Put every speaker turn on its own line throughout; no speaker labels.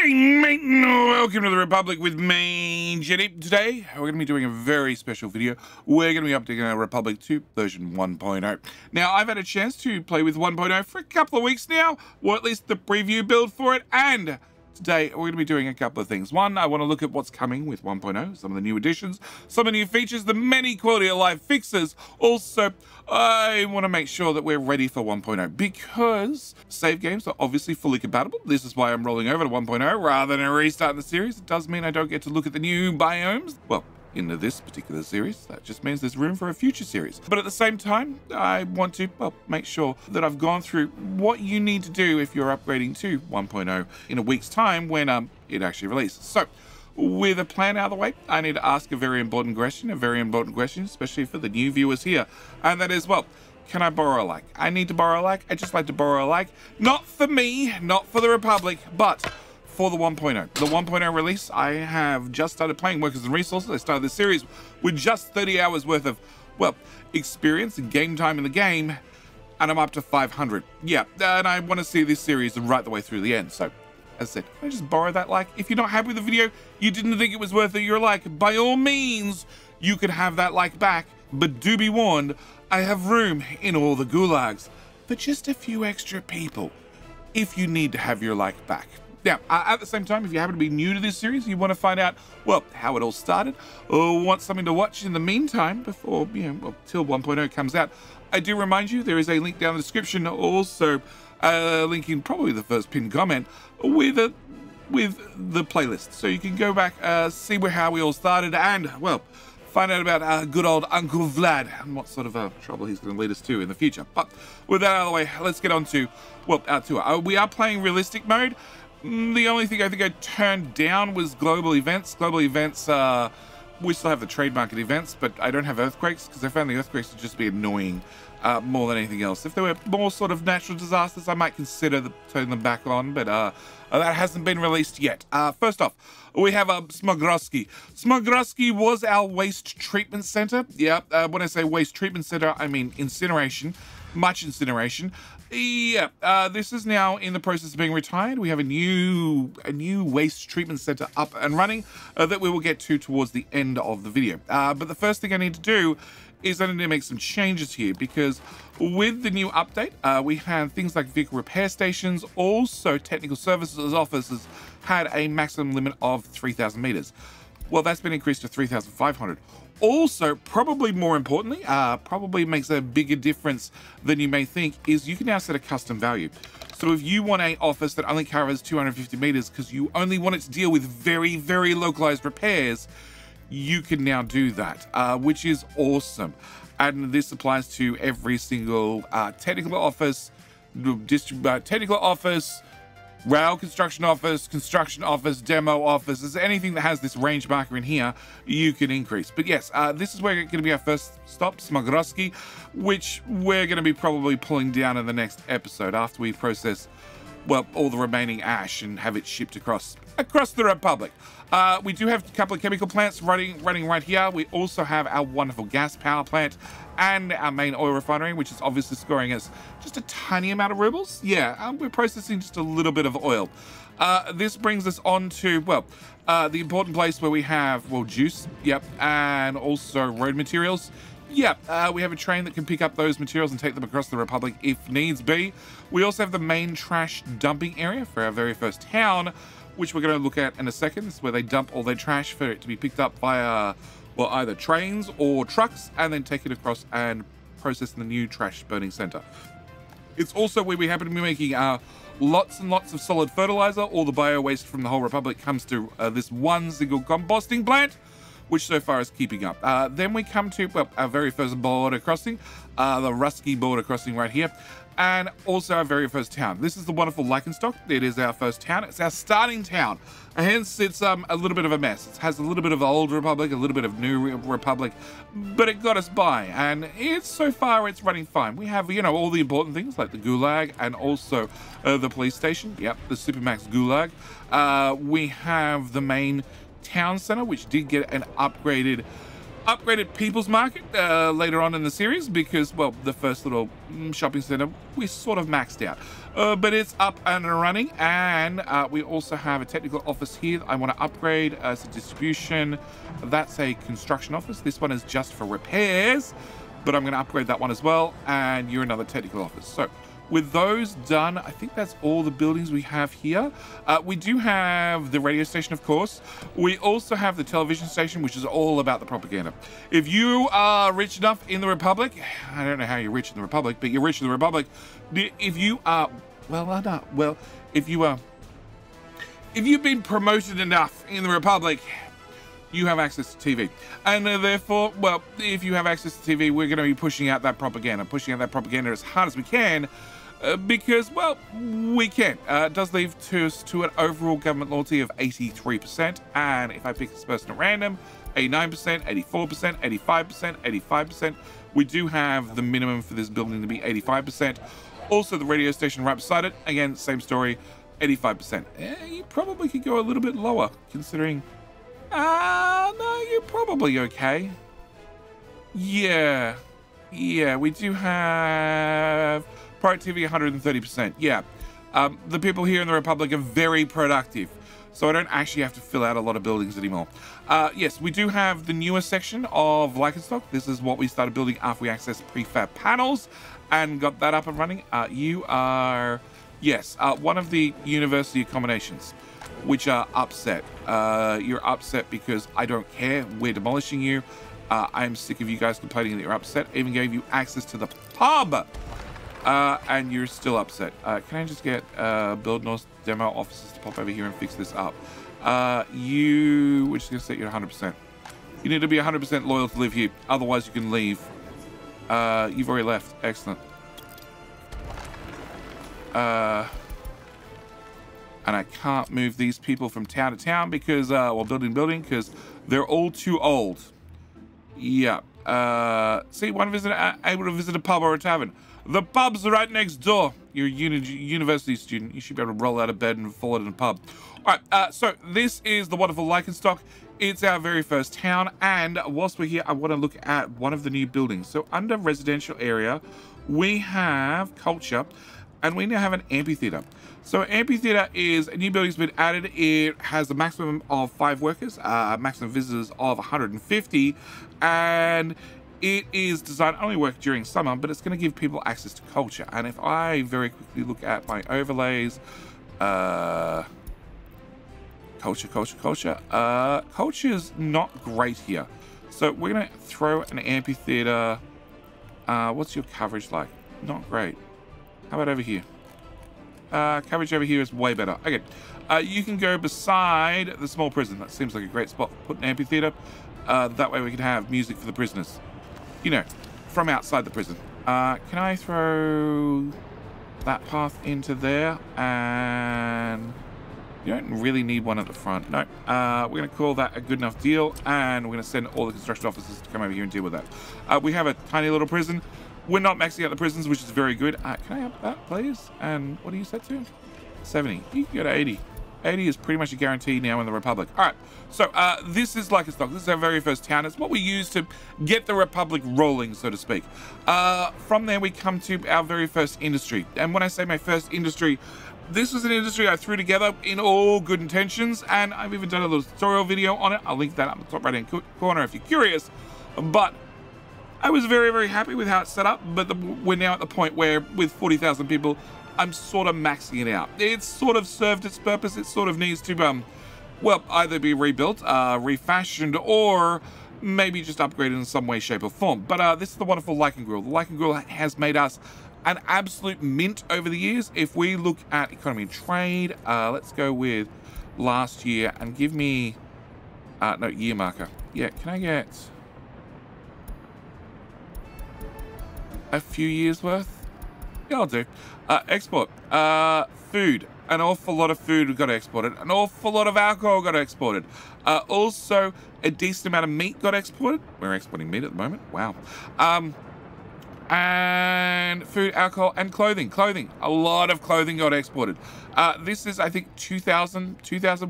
G'day, mate, and welcome to the Republic with me, Jenny. Today, we're going to be doing a very special video. We're going to be updating our Republic to version 1.0. Now, I've had a chance to play with 1.0 for a couple of weeks now, or at least the preview build for it, and today, we're going to be doing a couple of things. One, I want to look at what's coming with 1.0, some of the new additions, some of the new features, the many quality of life fixes. Also, I want to make sure that we're ready for 1.0 because save games are obviously fully compatible. This is why I'm rolling over to 1.0 rather than restarting the series. It does mean I don't get to look at the new biomes. Well, into this particular series. That just means there's room for a future series. But at the same time, I want to, well, make sure that I've gone through what you need to do if you're upgrading to 1.0 in a week's time when it actually releases. So, with a plan out of the way, I need to ask a very important question, especially for the new viewers here. And that is, well, can I borrow a like? I need to borrow a like. I just like to borrow a like. Not for me, not for the Republic, but for the 1.0. The 1.0 release, I have just started playing Workers and Resources. I started this series with just 30 hours worth of, well, experience and game time in the game, and I'm up to 500. Yeah, and I want to see this series right the way through the end. So, as I said, can I just borrow that like? If you're not happy with the video, you didn't think it was worth it, you're like, by all means, you could have that like back, but do be warned, I have room in all the gulags for just a few extra people if you need to have your like back. Now, at the same time, if you happen to be new to this series, you want to find out, well, how it all started, or want something to watch in the meantime before, well, till 1.0 comes out, I do remind you, there is a link down in the description, also linking probably the first pinned comment with the playlist. So you can go back, see how we all started, and, well, find out about good old Uncle Vlad and what sort of trouble he's going to lead us to in the future. But with that out of the way, let's get on to, well, our tour. We are playing realistic mode. The only thing I think I turned down was global events. Global events, we still have the trade market events, but I don't have earthquakes because I found the earthquakes to just be annoying more than anything else. If there were more sort of natural disasters, I might consider turning them back on, but that hasn't been released yet. First off, we have Smogroski. Smogroski was our waste treatment center. Yeah, when I say waste treatment center, I mean incineration, much incineration. Yeah, this is now in the process of being retired. We have a new waste treatment center up and running that we will get to towards the end of the video. But the first thing I need to do is I need to make some changes here because with the new update, we have things like vehicle repair stations, also technical services offices had a maximum limit of 3,000 meters. Well, that's been increased to 3,500. Also, probably more importantly, probably makes a bigger difference than you may think, is you can now set a custom value. So if you want an office that only covers 250 meters because you only want it to deal with very, very localized repairs, you can now do that, which is awesome. And this applies to every single technical office, rail construction office, demo office. Is anything that has this range marker in here, you can increase. But yes, this is where it's going to be our first stop, Smogroski, which we're going to be probably pulling down in the next episode after we process, well, all the remaining ash and have it shipped across the Republic. We do have a couple of chemical plants running right here. We also have our wonderful gas power plant and our main oil refinery, which is obviously scoring us just a tiny amount of rubles. Yeah, we're processing just a little bit of oil. This brings us on to, well, the important place where we have, well, juice, yep, and also road materials. Yeah, we have a train that can pick up those materials and take them across the Republic if needs be. We also have the main trash dumping area for our very first town, which we're going to look at in a second. This is where they dump all their trash for it to be picked up via, well, either trains or trucks, and then take it across and process in the new trash burning center. It's also where we happen to be making lots and lots of solid fertilizer. All the bio waste from the whole Republic comes to this one single composting plant, which so far is keeping up. Then we come to, well, our very first border crossing, the Rusky border crossing right here, and also our very first town. This is the wonderful Lycanstock. It is our first town. It's our starting town. Hence, it's a little bit of a mess. It has a little bit of old Republic, a little bit of new Republic, but it got us by, and so far it's running fine. We have, all the important things like the Gulag and also the police station. Yep, the Supermax Gulag. We have the main town center, which did get an upgraded upgraded People's Market later on in the series because, well, the first little shopping center we sort of maxed out. But it's up and running, and we also have a technical office here I want to upgrade as a distribution. That's a construction office. This one is just for repairs, but I'm going to upgrade that one as well, and you're another technical office. So with those done, I think that's all the buildings we have here. We do have the radio station, of course. We also have the television station, which is all about the propaganda. If you are rich enough in the Republic, I don't know how you're rich in the Republic, but you're rich in the Republic. If you are, if you've been promoted enough in the Republic, you have access to TV. And therefore, well, if you have access to TV, we're going to be pushing out that propaganda as hard as we can, because, well, we can. It does lead us to an overall government loyalty of 83%. And if I pick this person at random, 89%, 84%, 85%, 85%. We do have the minimum for this building to be 85%. Also, the radio station right beside it, again, same story, 85%. You probably could go a little bit lower, considering... no, you're probably okay. Yeah, we do have productivity 130%. Yeah, the people here in the Republic are very productive, so I don't actually have to fill out a lot of buildings anymore. Yes, we do have the newer section of Leichenstock. This is what we started building after we accessed prefab panels and got that up and running. You are, yes, one of the university accommodations, which are upset. You're upset because I don't care. We're demolishing you. I'm sick of you guys complaining that you're upset. Even gave you access to the pub, and you're still upset. Can I just get Build North demo officers to pop over here and fix this up? We're just gonna set you at 100%. You need to be 100% loyal to live here. Otherwise, you can leave. You've already left. Excellent. And I can't move these people from town to town because, well, building, because they're all too old. Yeah. See, one visitor able to visit a pub or a tavern. The pub's right next door. You're a university student. You should be able to roll out of bed and fall in a pub. All right, so this is the wonderful Leichenstock. It's our very first town. And whilst we're here, I want to look at one of the new buildings. So under residential area, we have culture. And we now have an amphitheater. So amphitheater is a new building's been added. It has a maximum of 5 workers, maximum visitors of 150, and it is designed only work during summer, but it's going to give people access to culture. And if I very quickly look at my overlays, culture's not great here. So we're going to throw an amphitheater. What's your coverage like? Not great. How about over here? Coverage over here is way better. Okay, you can go beside the small prison. That seems like a great spot. Put an amphitheater. That way we can have music for the prisoners. You know, from outside the prison. Can I throw that path into there? And you don't really need one at the front. No. We're going to call that a good enough deal. And we're going to send all the construction officers to come over here and deal with that. We have a tiny little prison. We're not maxing out the prisons, which is very good. Can I up that, please? And what are you set to? 70. You can go to 80. 80 is pretty much a guarantee now in the Republic. All right. So this is Leichenstock. This is our very first town. It's what we use to get the Republic rolling, so to speak. From there, we come to our very first industry. And when I say my first industry, this was an industry I threw together in all good intentions. And I've even done a little tutorial video on it. I'll link that up in the top right-hand corner if you're curious. But I was very, very happy with how it's set up, but we're now at the point where, with 40,000 people, I'm sort of maxing it out. It's sort of served its purpose. It sort of needs to, well, either be rebuilt, refashioned, or maybe just upgraded in some way, shape, or form. But this is the wonderful Lichen Grill. The Lichen Grill has made us an absolute mint over the years. If we look at economy and trade, let's go with last year and give me, no, year marker. Yeah, can I get a few years worth? Yeah, I'll do. Export. Food. An awful lot of food got exported. An awful lot of alcohol got exported. Also, a decent amount of meat got exported. We're exporting meat at the moment. Wow. And food, alcohol, and clothing. Clothing. A lot of clothing got exported. This is, I think, 2,000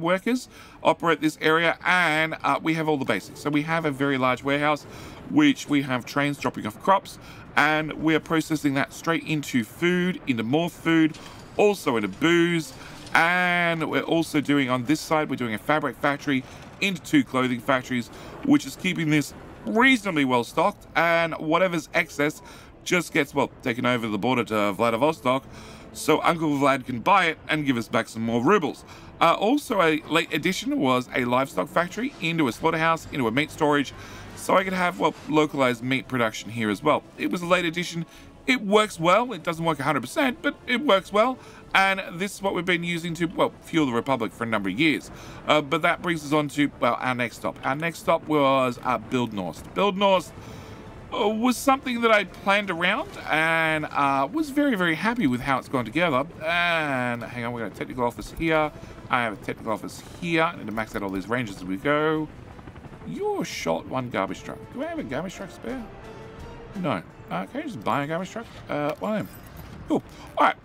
workers operate this area, and we have all the basics. So we have a very large warehouse, which we have trains dropping off crops, and we are processing that straight into food, into more food, also into booze, and we're also doing, on this side, we're doing a fabric factory into 2 clothing factories, which is keeping this reasonably well stocked, and whatever's excess just gets, well, taken over the border to Vladivostok, so Uncle Vlad can buy it and give us back some more rubles. Also, a late addition was a livestock factory into a slaughterhouse, into a meat storage, so I could have, well, localized meat production here as well. It was a late addition. It works well. It doesn't work 100%, but it works well. And this is what we've been using to, well, fuel the Republic for a number of years. But that brings us on to, well, our next stop. Our next stop was Build North. Build North was something that I planned around and was very, very happy with how it's gone together. And hang on, we've got a technical office here. I have a technical office here. I need to max out all these ranges as we go. You're short 1 garbage truck. Do I have a garbage truck spare? No. Can I just buy a garbage truck? Well, I am. Cool. All right.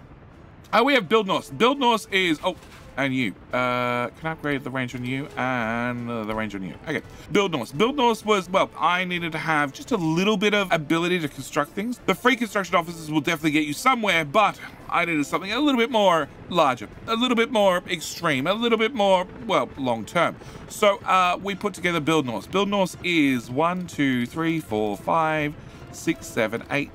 We have Build North. Build North is... Oh, and you. Can I upgrade the range on you and the range on you? Okay. Build North. Build North was, well, I needed to have just a little bit of ability to construct things. The free construction offices will definitely get you somewhere, but I needed something a little bit more larger, a little bit more extreme, a little bit more, well, long term. So we put together Build North. Build North is 1, 2, 3, 4, 5, 6, 7, 8,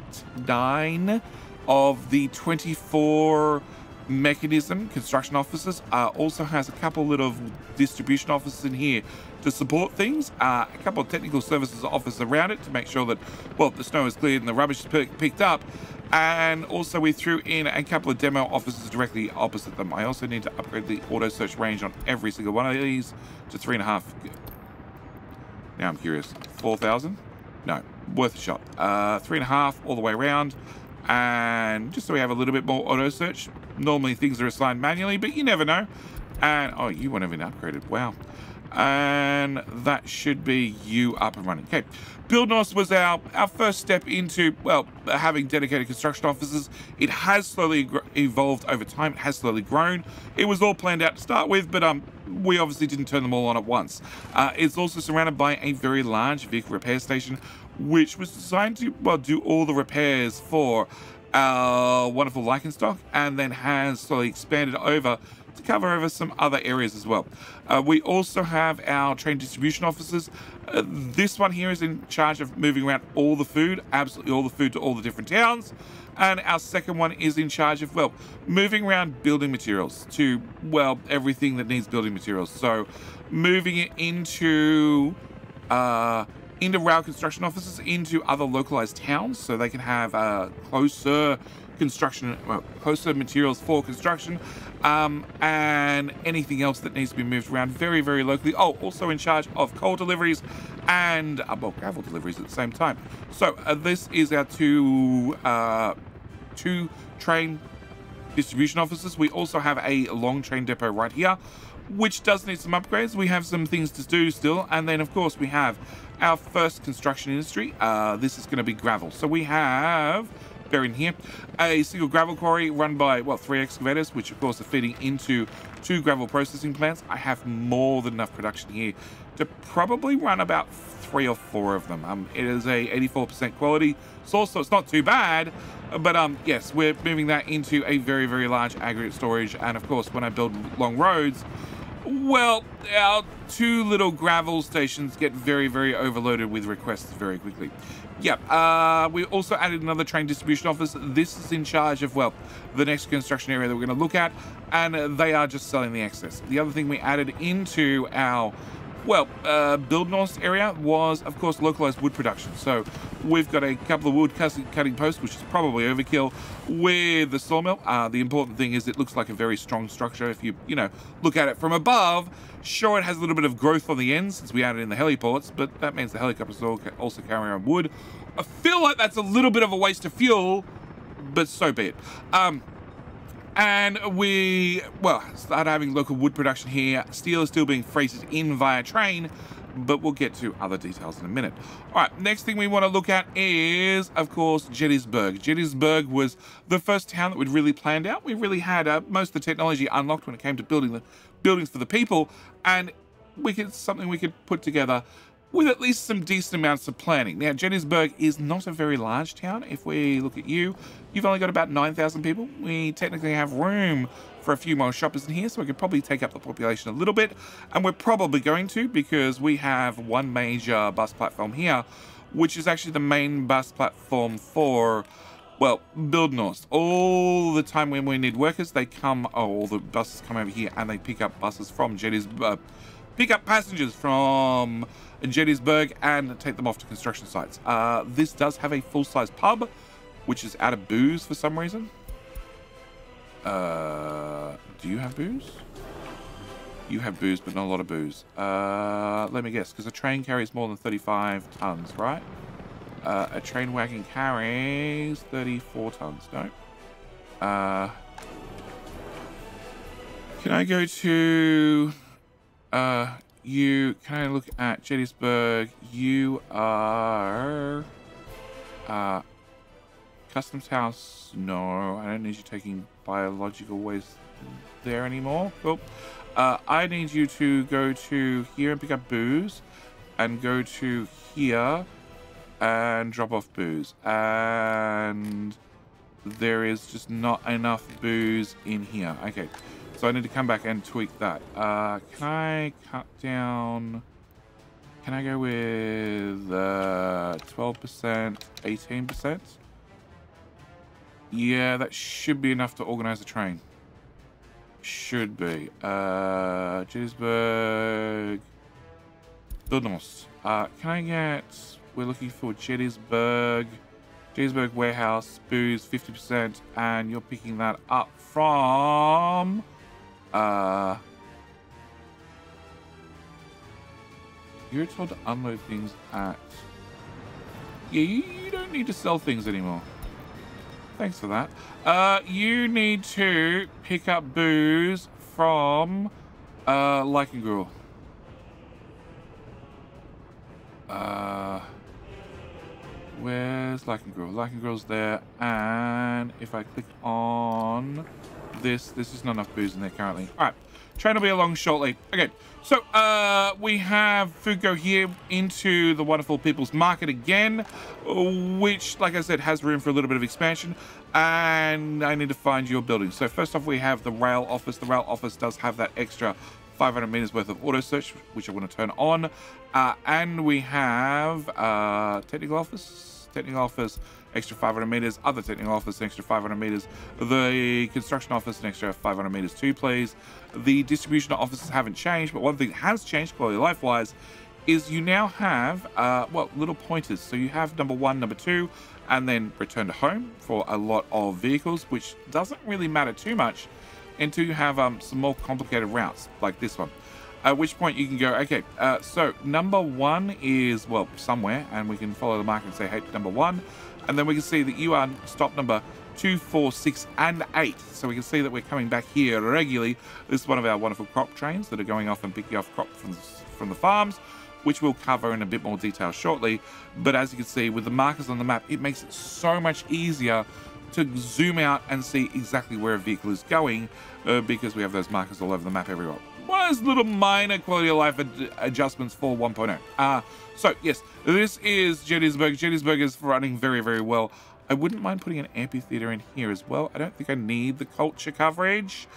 9 of the 24 mechanism construction offices. Also has a couple little distribution offices in here to support things, a couple of technical services offices around it to make sure that, well, the snow is cleared and the rubbish is picked up, and also we threw in a couple of demo offices directly opposite them. I also need to upgrade the auto search range on every single one of these to 3.5. Now I'm curious, 4,000? No, worth a shot. 3.5 all the way around, and just so we have a little bit more auto search. Normally things are assigned manually, but you never know. And oh, you weren't even upgraded. Wow. And that should be you up and running. Okay. Build North was our first step into, well, having dedicated construction offices. It has slowly evolved over time. It has slowly grown. It was all planned out to start with, but we obviously didn't turn them all on at once. It's also surrounded by a very large vehicle repair station, which was designed to, well, do all the repairs for our wonderful lichen stock, and then has slowly expanded over to cover over some other areas as well. We also have our train distribution offices. This one here is in charge of moving around all the food, absolutely all the food to all the different towns. And our second one is in charge of, well, moving around building materials to, well, everything that needs building materials. So moving it into rail construction offices, into other localized towns, so they can have closer construction, well, closer materials for construction, and anything else that needs to be moved around very, very locally. Oh, also in charge of coal deliveries and, well, gravel deliveries at the same time. So this is our two train distribution offices. We also have a long train depot right here, which does need some upgrades. We have some things to do still. And then, of course, we have our first construction industry. This is going to be gravel. So we have, buried in here, a single gravel quarry run by, well, 3 excavators, which, of course, are feeding into 2 gravel processing plants. I have more than enough production here to probably run about 3 or 4 of them. It is a 84% quality source, so it's not too bad. But yes, we're moving that into a very, very large aggregate storage. And of course, when I build long roads, well, our 2 little gravel stations get very, very overloaded with requests very quickly. Yeah, we also added another train distribution office. This is in charge of, well, the next construction area that we're going to look at, and they are just selling the excess. The other thing we added into our, well, Build North area was, of course, localized wood production. So we've got a couple of wood cutting posts, which is probably overkill, with the sawmill. The important thing is it looks like a very strong structure. If you look at it from above, sure, it has a little bit of growth on the ends since we added in the heliports, but that means the helicopters also carry around wood. I feel like that's a little bit of a waste of fuel, but so be it. And we, well, started having local wood production here. Steel is still being freighted in via train, but we'll get to other details in a minute. All right, next thing we want to look at is, of course, Gettysburg. Gettysburg was the first town that we'd really planned out. We really had most of the technology unlocked when it came to building the buildings for the people, and something we could put together with at least some decent amounts of planning. Now, Gettysburg is not a very large town. If we look at you've only got about 9,000 people. We technically have room for a few more shoppers in here, so we could probably take up the population a little bit, and we're probably going to, because we have one major bus platform here, which is actually the main bus platform for, well, Build North. All the time when we need workers, all the buses come over here and they pick up buses from Gettysburg, pick up passengers from Gettysburg and take them off to construction sites. This does have a full-size pub, which is out of booze for some reason. Do you have booze? You have booze, but not a lot of booze. Let me guess, because a train carries more than 35 tons, right? A train wagon carries 34 tons, no? Can I go to... can I look at Gettysburg? You are... Customs House, no. I don't need you taking biological waste there anymore. Cool. I need you to go to here and pick up booze, and go to here and drop off booze. And there is just not enough booze in here. Okay, so I need to come back and tweak that. Can I cut down... Can I go with 12%, 18%? Yeah, that should be enough to organize a train. Should be. Gettysburg. Buildnost. Can I get... We're looking for Gettysburg. Gettysburg warehouse, booze, 50%. And you're picking that up from... You're told to unload things at... Yeah, you don't need to sell things anymore. Thanks for that. You need to pick up booze from Lycangruel. Where's Lycangruel? Lycangruel's there, and if I click on this is not enough booze in there currently. All right, train will be along shortly. Okay, so we have food go here into the wonderful People's Market again, which, like I said, has room for a little bit of expansion, and I need to find your building. So first off, we have the rail office. The rail office does have that extra 500 meters worth of auto search, which I want to turn on, and we have technical office, extra 500 meters, other technical office, an extra 500 meters, the construction office, an extra 500 meters too, please. The distribution offices haven't changed, but one thing that has changed quality of life wise is you now have, well, little pointers. So you have number 1, number 2, and then return to home for a lot of vehicles, which doesn't really matter too much until you have some more complicated routes like this one. At which point you can go, okay, so number 1 is, well, somewhere, and we can follow the marker and say, hey, number 1, and then we can see that you are stop number 2, 4, 6, and 8. So we can see that we're coming back here regularly. This is one of our wonderful crop trains that are going off and picking off crop from the farms, which we'll cover in a bit more detail shortly. But as you can see, with the markers on the map, it makes it so much easier to zoom out and see exactly where a vehicle is going, because we have those markers all over the map everywhere. One of those little minor quality of life adjustments for 1.0. So yes, this is Gettysburg. Gettysburg is running very, very well. I wouldn't mind putting an amphitheater in here as well. I don't think I need the culture coverage.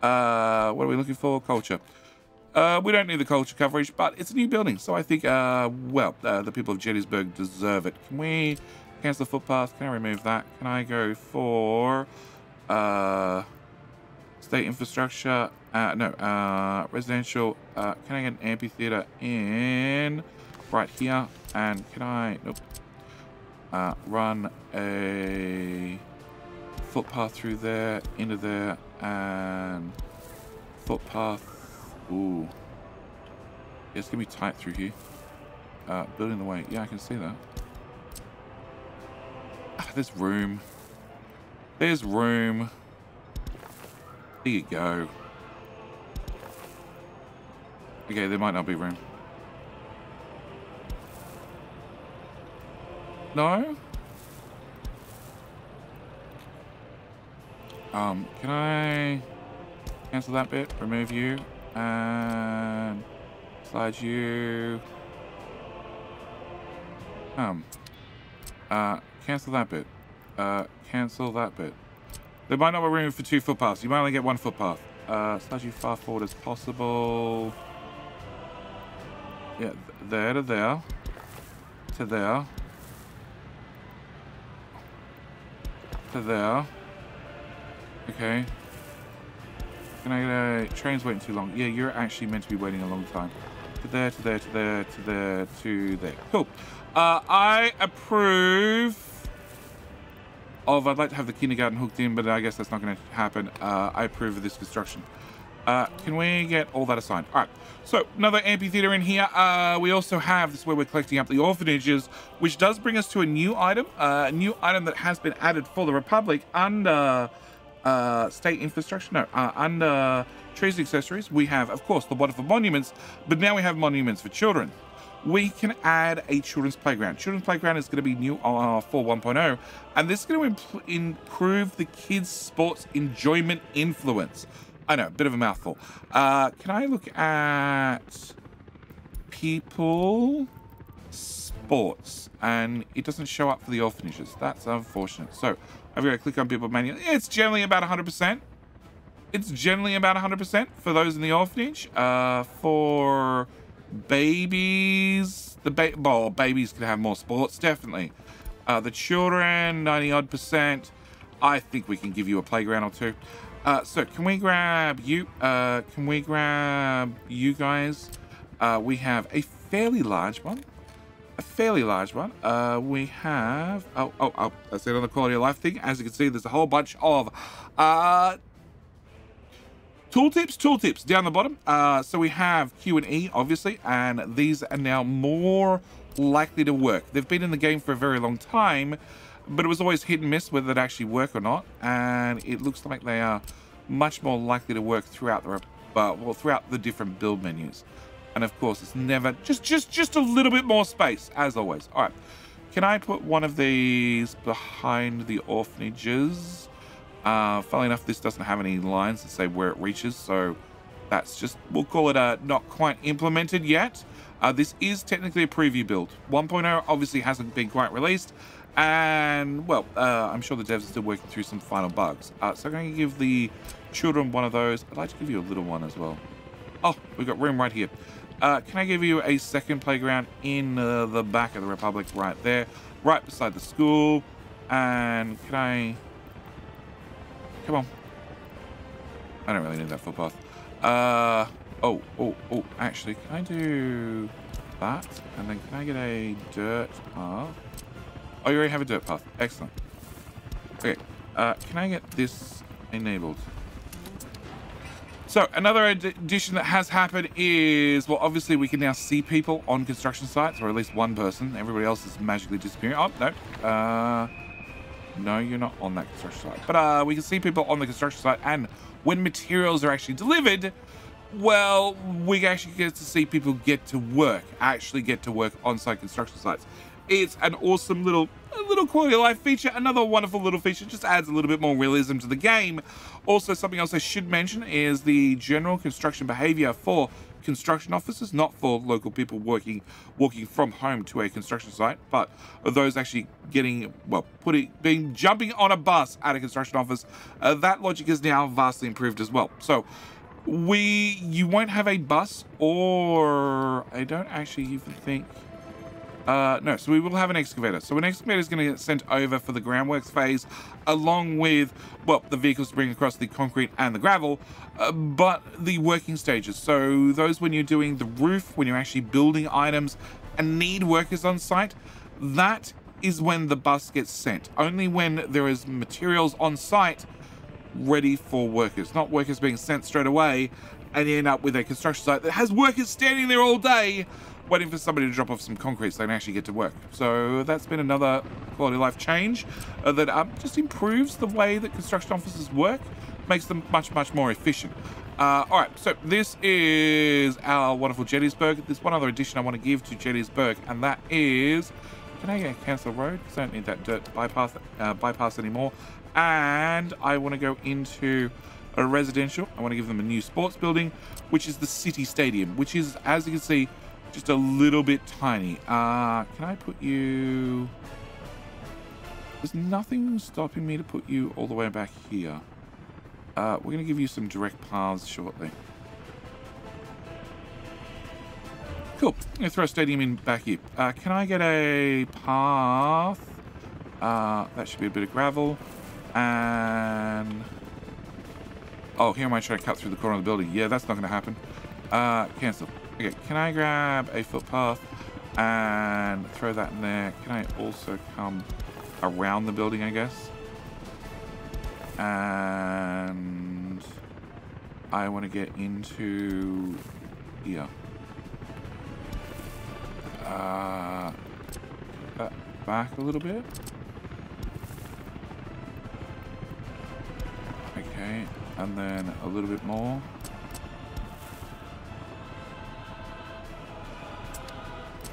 What are we looking for? Culture. We don't need the culture coverage, but it's a new building, so I think, well, the people of Gettysburg deserve it. Can we cancel the footpath? Can I remove that? Can I go for state infrastructure? No, residential. Can I get an amphitheater in right here? And can I, nope, run a footpath through there, into there, and footpath. Ooh. Yeah, it's gonna be tight through here. Building the way. Yeah, I can see that. There's room. There's room. There you go. Okay, there might not be room. No? Can I cancel that bit? Remove you. And slide you. Cancel that bit. Cancel that bit. There might not be room for 2 footpaths. You might only get 1 footpath. Slide you far forward as possible. Yeah, there to there. To there. To there. Okay. Can I get a... Train's waiting too long. Yeah, you're actually meant to be waiting a long time. To there, to there, to there, to there, to there. Cool. I approve of... I'd like to have the kindergarten hooked in, but I guess that's not going to happen. I approve of this construction. Can we get all that assigned? All right. So, another amphitheater in here. We also have... This is where we're collecting up the orphanages, which does bring us to a new item. A new item that has been added for the Republic under... state infrastructure, no, under trees and accessories, we have, of course, the wonderful monuments, but now we have monuments for children. We can add a children's playground. Children's playground is going to be new for 1.0, and this is going to improve the kids' sports enjoyment influence. I know, a bit of a mouthful. Can I look at people sports? And it doesn't show up for the orphanages. That's unfortunate. So I've got to click on people manually. It's generally about 100%. It's generally about 100% for those in the orphanage. For babies, babies can have more sports, definitely. The children, 90-odd%. I think we can give you a playground or 2. So can we grab you? Can we grab you guys? We have a fairly large one. We have... Oh, that's it on the quality of life thing. As you can see, there's a whole bunch of tooltips down the bottom. So we have Q and E, obviously, and these are now more likely to work. They've been in the game for a very long time, but it was always hit and miss whether they'd actually work or not, and it looks like they are much more likely to work throughout the different build menus. And of course, it's never just a little bit more space, as always. All right, can I put one of these behind the orphanages? Funnily enough, this doesn't have any lines that say where it reaches, so that's just, we'll call it not quite implemented yet. This is technically a preview build. 1.0 obviously hasn't been quite released, and well, I'm sure the devs are still working through some final bugs. So I'm going to give the children one of those. I'd like to give you a little one as well. Oh, we've got room right here. Can I give you a second playground in the back of the Republic right there, right beside the school? And can I... Come on. I don't really need that footpath. Actually, can I do that? And then can I get a dirt path? Oh, you already have a dirt path. Excellent. Okay. Can I get this enabled? So another addition that has happened is, well, obviously we can now see people on construction sites, or at least one person. Everybody else is magically disappearing. Oh, no. No, you're not on that construction site. But we can see people on the construction site, and when materials are actually delivered, well, we actually get to see people actually get to work on-site construction sites. It's an awesome little quality of life feature. Another wonderful little feature, just adds a little bit more realism to the game. Also, something else I should mention is the general construction behavior for construction officers, not for local people walking from home to a construction site, but those actually getting, well, jumping on a bus at a construction office. That logic is now vastly improved as well. So you won't have a bus, or I don't actually even think... no, so we will have an excavator. So an excavator is going to get sent over for the groundworks phase, along with, well, the vehicles to bring across the concrete and the gravel, but the working stages. So those when you're doing the roof, when you're actually building items and need workers on site, that is when the bus gets sent. Only when there is materials on site ready for workers, not workers being sent straight away, and you end up with a construction site that has workers standing there all day waiting for somebody to drop off some concrete so they can actually get to work. So that's been another quality of life change that just improves the way that construction offices work, makes them much more efficient. All right, so this is our wonderful Gettysburg. There's one other addition I want to give to Gettysburg, and that is, Can I get cancel road? Because I don't need that dirt bypass anymore. And I want to go into a residential. I want to give them a new sports building, which is the City Stadium, which is, as you can see, just a little bit tiny. Can I put you... There's nothing stopping me to put you all the way back here. We're going to give you some direct paths shortly. Cool. I'm going to throw a stadium in back here. Can I get a path? That should be a bit of gravel. And... Oh, here am I trying to cut through the corner of the building. Yeah, that's not going to happen. Cancel. Okay, can I grab a footpath and throw that in there? Can I also come around the building, I guess? And I want to get into here. Back a little bit. Okay, and then a little bit more.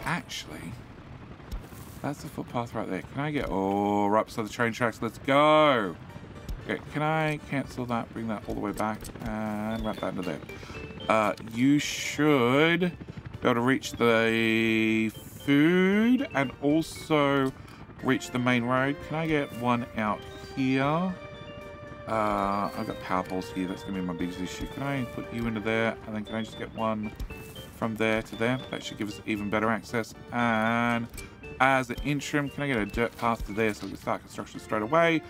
Actually, that's the footpath right there. Can I get... Oh, right beside the train tracks. Let's go. Okay, can I cancel that, bring that all the way back, and wrap that into there? You should be able to reach the food and also reach the main road. Can I get one out here? I've got power poles here. That's going to be my biggest issue. Can I put you into there? And then can I just get one from there to there? That should give us even better access. And as an interim, can I get a dirt path to there so we can start construction straight away?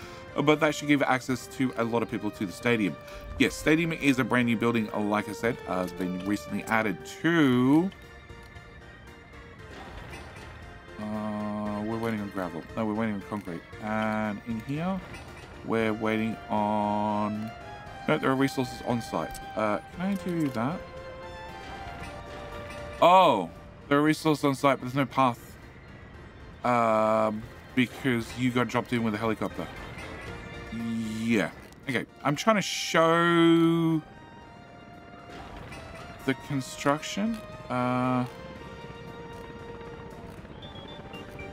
But that should give access to a lot of people to the stadium. Yes, stadium is a brand new building, like I said. Has been recently added to... we're waiting on gravel. No, we're waiting on concrete. And in here, we're waiting on... No, there are resources on site. Can I do that? Oh, there are resources on site, but there's no path. Because you got dropped in with a helicopter. Yeah. Okay, I'm trying to show the construction.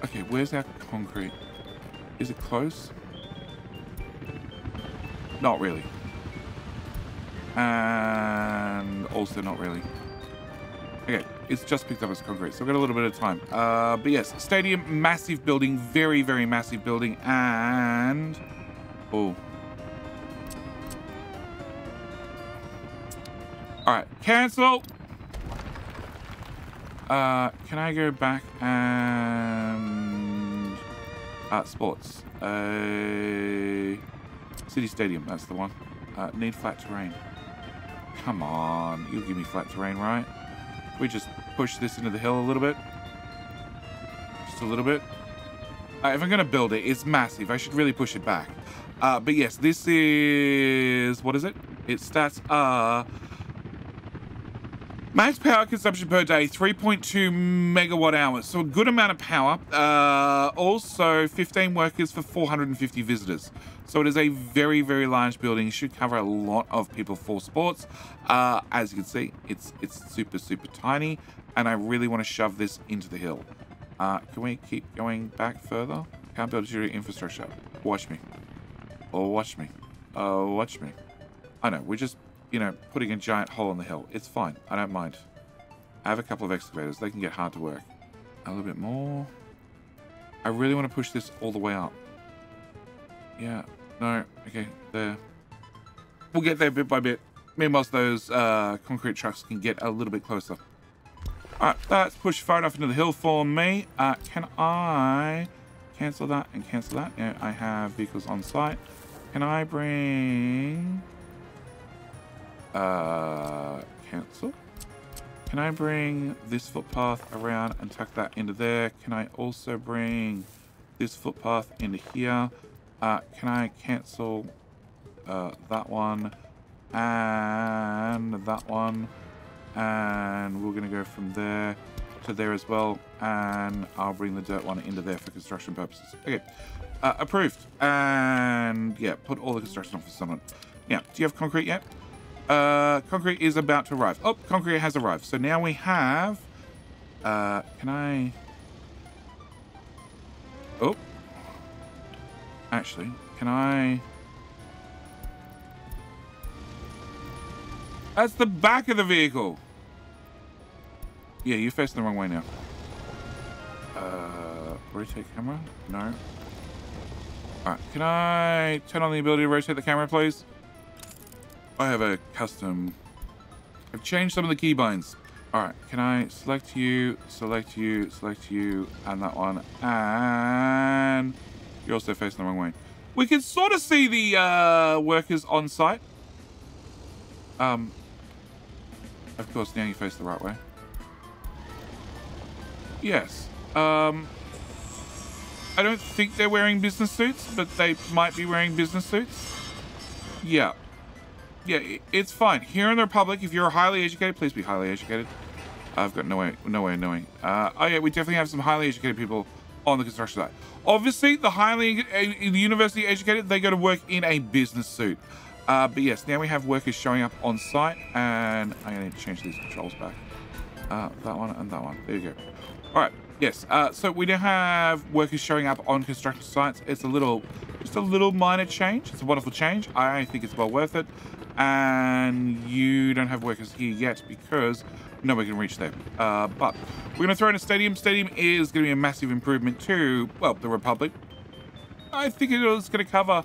Okay, where's our concrete? Is it close? Not really. And also not really. Okay, it's just picked up as concrete, so we've got a little bit of time. But yes, stadium, massive building, very, very massive building, and... Oh. Alright, cancel! Can I go back and... sports. City Stadium, that's the one. Need flat terrain. Come on, you'll give me flat terrain, right? We just push this into the hill a little bit. Just a little bit. If I'm going to build it, it's massive. I should really push it back. But yes, this is... What is it? Its stats are... Max power consumption per day, 3.2 megawatt hours. So a good amount of power. Also, 15 workers for 450 visitors. So it is a very, very large building. It should cover a lot of people for sports. As you can see, it's super, super tiny. And I really want to shove this into the hill. Can we keep going back further? Can't build your infrastructure. Watch me. Oh, watch me. Oh, watch me. I know, we're just... You know, putting a giant hole in the hill. It's fine. I don't mind. I have a couple of excavators. They can get hard to work. A little bit more. I really want to push this all the way up. Yeah. No. Okay. There. We'll get there bit by bit. Meanwhile, those concrete trucks can get a little bit closer. Alright. That's pushed far enough into the hill for me. Can I cancel that and cancel that? Yeah, I have vehicles on site. Can I bring... cancel. Can I bring this footpath around and tuck that into there? Can I also bring this footpath into here? Can I cancel that one and that one? And we're going to go from there to there as well. And I'll bring the dirt one into there for construction purposes. Okay. Approved. And yeah, put all the construction on for someone. Now, do you have concrete yet? Concrete is about to arrive. Oh, concrete has arrived. So now we have... can I... Oh. Actually, can I... That's the back of the vehicle. Yeah, you're facing the wrong way now. Rotate camera? No. Alright, can I turn on the ability to rotate the camera, please? I have a custom... I've changed some of the keybinds. Alright, can I select you, select you, select you, and that one, and... You're also facing the wrong way. We can sort of see the workers on site. Of course, now you face the right way. Yes. I don't think they're wearing business suits, but they might be wearing business suits. Yeah. Yeah, it's fine. Here in the Republic, if you're highly educated, please be highly educated. I've got no way of knowing. Oh yeah, we definitely have some highly educated people on the construction site. Obviously, the university educated, they go to work in a business suit. But yes, now we have workers showing up on site, and I'm going to change these controls back. That one and that one. There you go. All right. Yes. So we now have workers showing up on construction sites. It's just a little minor change. It's a wonderful change. I think it's well worth it. And you don't have workers here yet because nobody can reach them. But we're going to throw in a stadium. Stadium is going to be a massive improvement to, well, the Republic. I think it is going to cover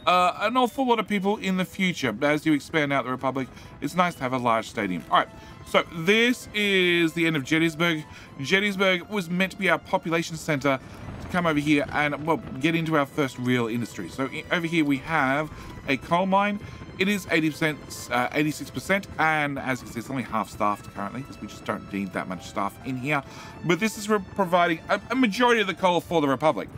an awful lot of people in the future. As you expand out the Republic, it's nice to have a large stadium. All right, so this is the end of Gettysburg. Gettysburg was meant to be our population center to come over here and, well, get into our first real industry. So over here we have a coal mine. It is 80%, 86%, and as you can see, it's only half staffed currently because we just don't need that much staff in here. But this is providing a majority of the coal for the Republic.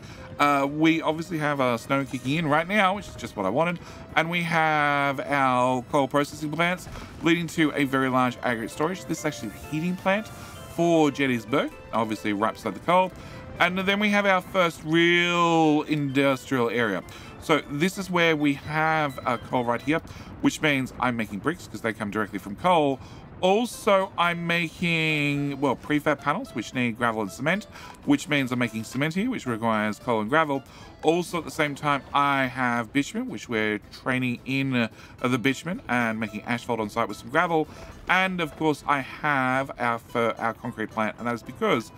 We obviously have snow kicking in right now, which is just what I wanted. And we have our coal processing plants leading to a very large aggregate storage. This is actually the heating plant for Gettysburg, obviously right beside the coal. And then we have our first real industrial area. So this is where we have coal right here, which means I'm making bricks because they come directly from coal. Also, I'm making, well, prefab panels, which need gravel and cement, which means I'm making cement here, which requires coal and gravel. Also, at the same time, I have bitumen, which we're training in the bitumen and making asphalt on site with some gravel. And of course, I have our concrete plant, and that is because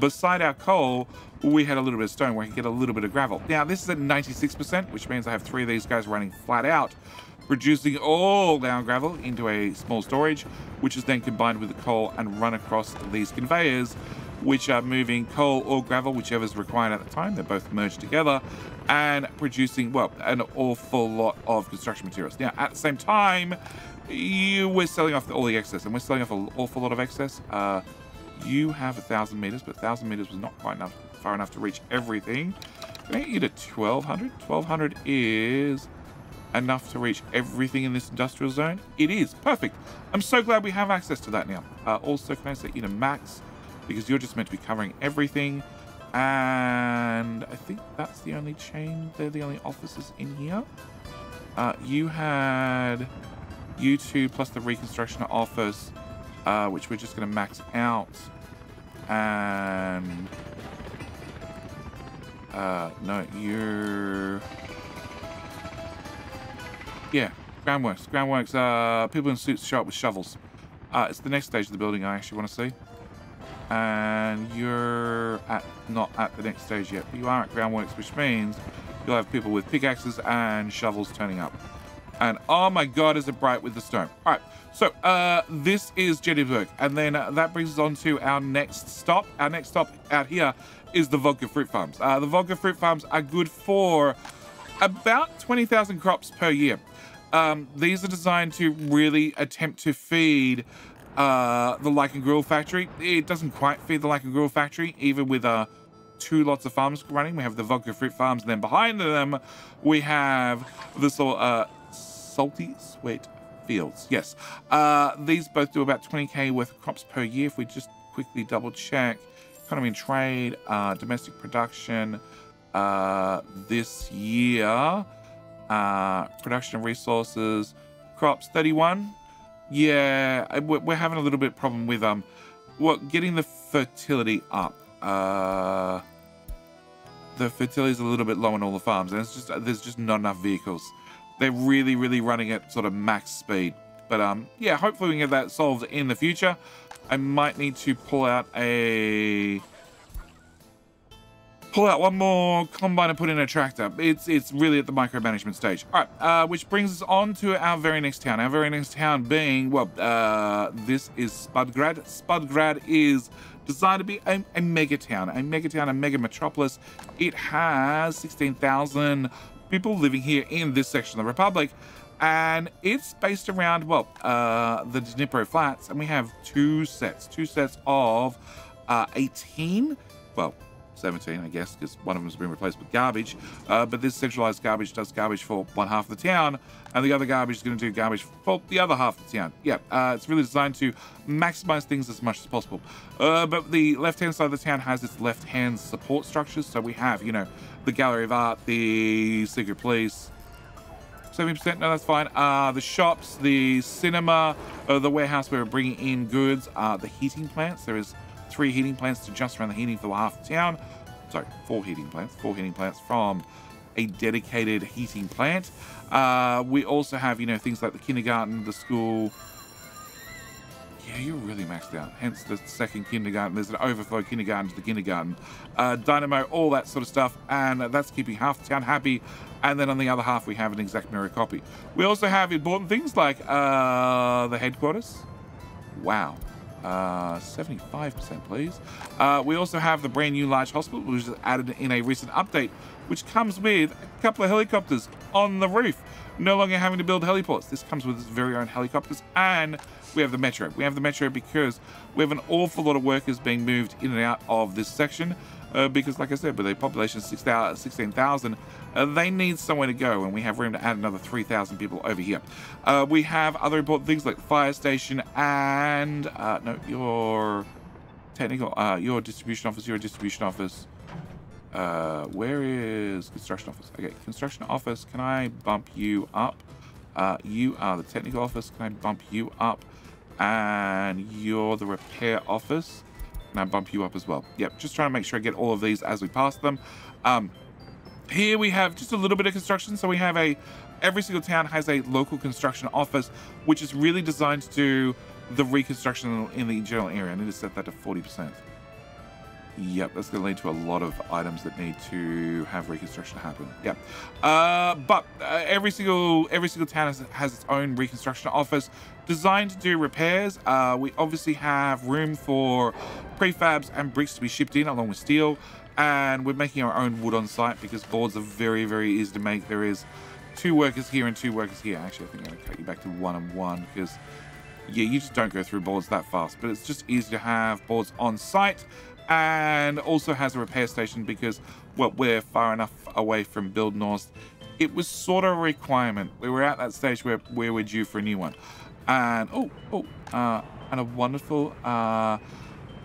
beside our coal, we had a little bit of stone where I can get a little bit of gravel. Now, this is at 96%, which means I have 3 of these guys running flat out, producing all our gravel into a small storage, which is then combined with the coal and run across these conveyors, which are moving coal or gravel, whichever is required at the time. They're both merged together and producing, well, an awful lot of construction materials. Now, at the same time, we're selling off all the excess, and we're selling off an awful lot of excess. You have 1,000 meters, but 1,000 meters was not quite far enough to reach everything. Can I get you to 1,200? 1,200 is enough to reach everything in this industrial zone. It is perfect. I'm so glad we have access to that now. Also, can I set you to max, because you're just meant to be covering everything. And I think that's the only chain. They're the only offices in here. You had U2 plus the reconstruction office, which we're just going to max out. And no, you're, yeah, groundworks. Groundworks, people in suits show up with shovels. It's the next stage of the building I actually want to see. And you're not at the next stage yet, but you are at groundworks, which means you'll have people with pickaxes and shovels turning up. And oh my god, is it bright with the stone. All right, so this is Gettysburg, and then that brings us on to our next stop. Our next stop out here is the vodka fruit farms. The vodka fruit farms are good for about 20,000 crops per year. These are designed to really attempt to feed the Like and Grill factory. It doesn't quite feed the Like and Grill factory, even with 2 lots of farms running. We have the vodka fruit farms, and then behind them we have this salty sweet fields. Yes, these both do about 20k worth of crops per year. If we just quickly double check economy and trade, domestic production, this year, production of resources, crops 31. Yeah, we're having a little bit of problem with getting the fertility up. the fertility is a little bit low on all the farms, and it's just there's just not enough vehicles. They're really running at sort of max speed. But yeah, hopefully we can get that solved in the future. I might need to pull out one more combine and put in a tractor. It's really at the micromanagement stage. All right, which brings us on to our very next town. Our very next town being, well, this is Spudgrad. Spudgrad is designed to be a mega town, a mega metropolis. It has 16,000 people living here in this section of the Republic. And it's based around, well, the Dnipro Flats, and we have two sets of 18, well, 17, I guess, because one of them has been replaced with garbage. But this centralized garbage does garbage for one half of the town, and the other garbage is going to do garbage for the other half of the town. Yeah, it's really designed to maximize things as much as possible. But the left-hand side of the town has its left-hand support structures. So we have, you know, the Gallery of Art, the Secret Police. 70%, no, that's fine. The shops, the cinema, the warehouse where we're bringing in goods, the heating plants. There is 3 heating plants to just run the heating for half the town. Sorry, 4 heating plants. 4 heating plants from a dedicated heating plant. We also have, you know, things like the kindergarten, the school. Yeah, you're really maxed out. Hence the second kindergarten. There's an overflow kindergarten to the kindergarten. Dynamo, all that sort of stuff. And that's keeping half the town happy. And then on the other half, we have an exact mirror copy. We also have important things like the headquarters. Wow. 75%, please. We also have the brand new large hospital, which was added in a recent update, which comes with a couple of helicopters on the roof. No longer having to build heliports. This comes with its very own helicopters, and we have the metro. We have the metro because we have an awful lot of workers being moved in and out of this section. Because, like I said, with a population of 16,000, they need somewhere to go, and we have room to add another 3,000 people over here. We have other important things like the fire station and no, your technical, your distribution office. Where is construction office? Okay, construction office. Can I bump you up? You are the technical office. Can I bump you up? And you're the repair office. And I bump you up as well. Yep, just trying to make sure I get all of these as we pass them. Here we have just a little bit of construction. So we have every single town has a local construction office, which is really designed to do the reconstruction in the general area. I need to set that to 40%. Yep, that's going to lead to a lot of items that need to have reconstruction happen. Yep. But every single town has its own reconstruction office designed to do repairs. We obviously have room for prefabs and bricks to be shipped in along with steel. And we're making our own wood on site because boards are very, very easy to make. There is 2 workers here and 2 workers here. Actually, I think I'm going to cut you back to 1 and 1 because, yeah, you just don't go through boards that fast. But it's just easy to have boards on site. And also has a repair station because, well, we're far enough away from Build North. It was sort of a requirement. We were at that stage where we're due for a new one. And, and a wonderful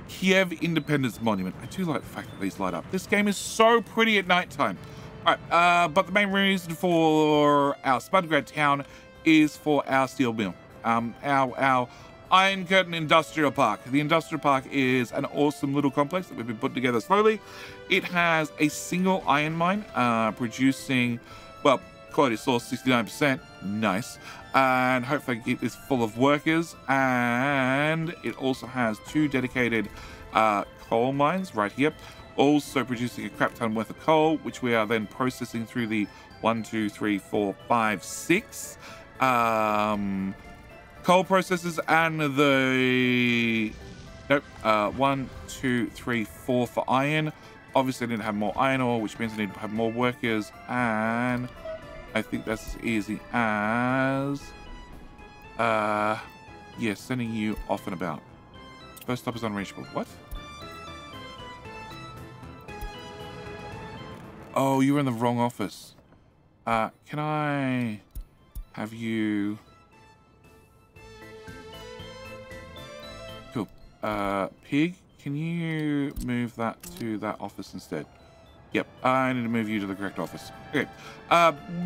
Kiev Independence Monument. I do like the fact that these light up. This game is so pretty at nighttime. All right, but the main reason for our Spudgrad town is for our steel mill. Our Iron Curtain Industrial Park. The Industrial Park is an awesome little complex that we've been putting together slowly. It has a single iron mine producing, well, quality source 69%. Nice. And hopefully I can keep this full of workers. And it also has 2 dedicated coal mines right here. Also producing a crap ton worth of coal, which we are then processing through the 1, 2, 3, 4, 5, 6 coal processors and the 1, 2, 3, 4 for iron. Obviously I need to have more iron ore, which means I need to have more workers, and I think that's as easy as yeah, sending you off and about. First stop is unreachable. What? Oh, you're in the wrong office. Can I have you? Pig, can you move that to that office instead? Yep, I need to move you to the correct office. Okay.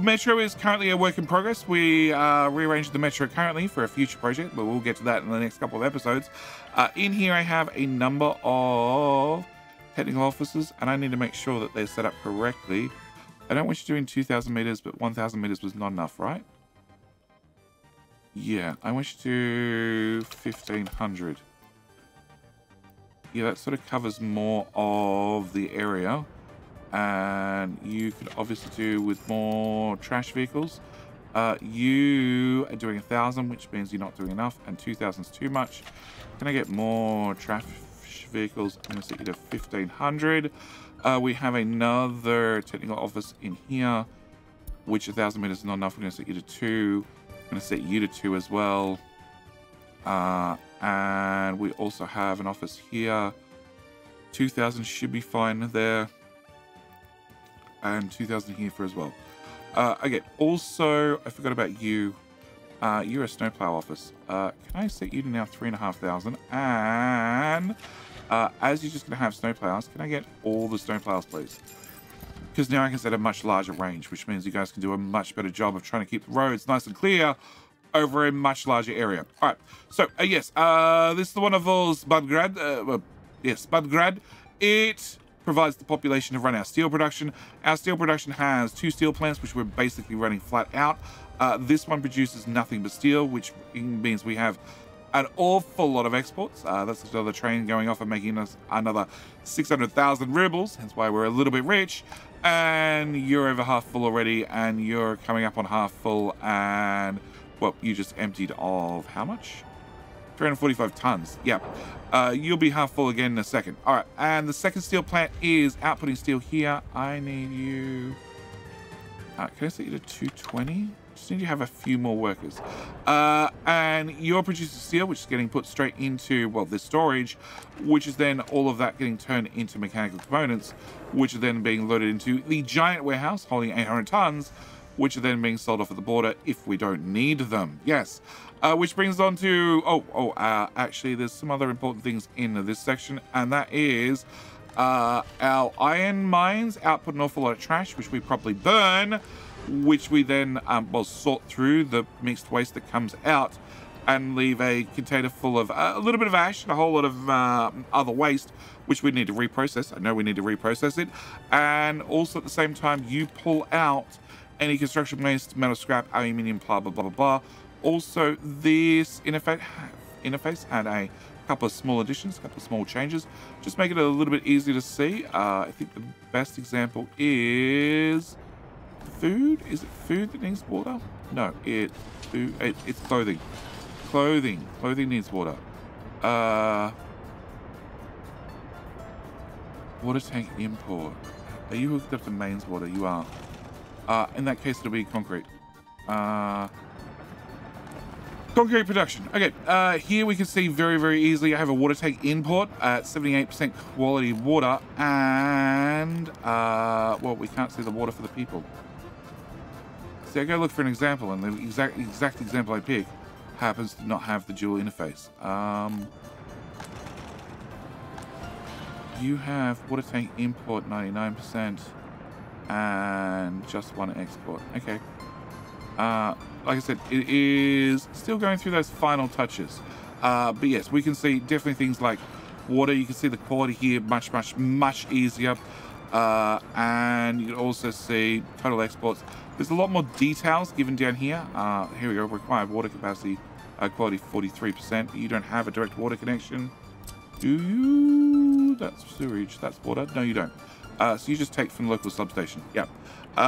Metro is currently a work in progress. We rearranged the Metro currently for a future project, but we'll get to that in the next couple of episodes. In here I have a number of technical offices, and I need to make sure that they're set up correctly. I don't want you doing 2,000 meters, but 1,000 meters was not enough, right? Yeah, I want you to 1,500. Yeah, that sort of covers more of the area. And you could obviously do with more trash vehicles. You are doing 1,000, which means you're not doing enough, and 2,000 is too much. Can I get more trash vehicles? I'm going to set you to 1,500. We have another technical office in here, which 1,000 meters is not enough. We're going to set you to 2. I'm going to set you to 2 as well. And we also have an office here. 2,000 should be fine there. And 2,000 here for as well. Okay, also, I forgot about you. You're a snowplow office. Can I set you to now 3,500? And as you're just going to have snowplows, can I get all the snowplows, please? Because now I can set a much larger range, which means you guys can do a much better job of trying to keep the roads nice and clear over a much larger area. All right, so yes, this is the wonderful Spudgrad. Yes, Spudgrad. It provides the population to run our steel production. Our steel production has 2 steel plants, which we're basically running flat out. This one produces nothing but steel, which means we have an awful lot of exports. That's another train going off and making us another 600,000 rubles, hence why we're a little bit rich. And you're over half full already, and you're coming up on half full, and well, you just emptied of how much? 345 tons. Yeah. You'll be half full again in a second. All right. And the second steel plant is outputting steel here. I need you. Can I set you to 220? Just need to have a few more workers. And you're producing steel, which is getting put straight into, well, this storage, which is then all of that getting turned into mechanical components, which are then being loaded into the giant warehouse holding 800 tons, which are then being sold off at the border if we don't need them. Yes. Which brings on to, actually, there's some other important things in this section, and that is our iron mines output an awful lot of trash, which we probably burn, which we then, sort through the mixed waste that comes out and leave a container full of a little bit of ash and a whole lot of other waste, which we need to reprocess. I know we need to reprocess it. And also at the same time, you pull out any construction waste, metal scrap, aluminium, blah, blah, blah, blah, blah. Also, this interface had a couple of small additions, a couple of small changes. Just make it a little bit easier to see. I think the best example is food. Is it food that needs water? No, it's food. It's clothing. Clothing needs water. Water tank import. Are you hooked up to mains water? You are. In that case, it'll be concrete. Concrete production. Okay, here we can see very, very easily I have a water tank import at 78% quality water, and well, we can't see the water for the people. See, I go look for an example, and the exact example I pick happens to not have the dual interface. You have water tank import 99% and just one export. Okay. Like I said, it is still going through those final touches. But yes, we can see definitely things like water. You can see the quality here much, much, much easier. And you can also see total exports. There's a lot more details given down here. Here we go. Required water capacity, quality 43%. You don't have a direct water connection. Do you? That's sewage. That's water. No, you don't. So you just take from the local substation. Yeah.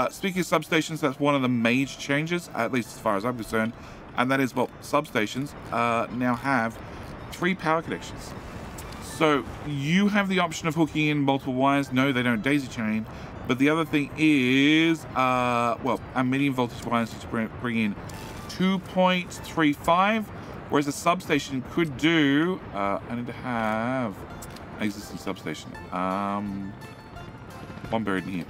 Speaking of substations, that's one of the major changes, at least as far as I'm concerned, and that is, well, substations now have 3 power connections. So you have the option of hooking in multiple wires. No, they don't daisy chain. But the other thing is, well, our medium voltage wires to bring in 2.35, whereas a substation could do, I need to have an existing substation. One buried in here.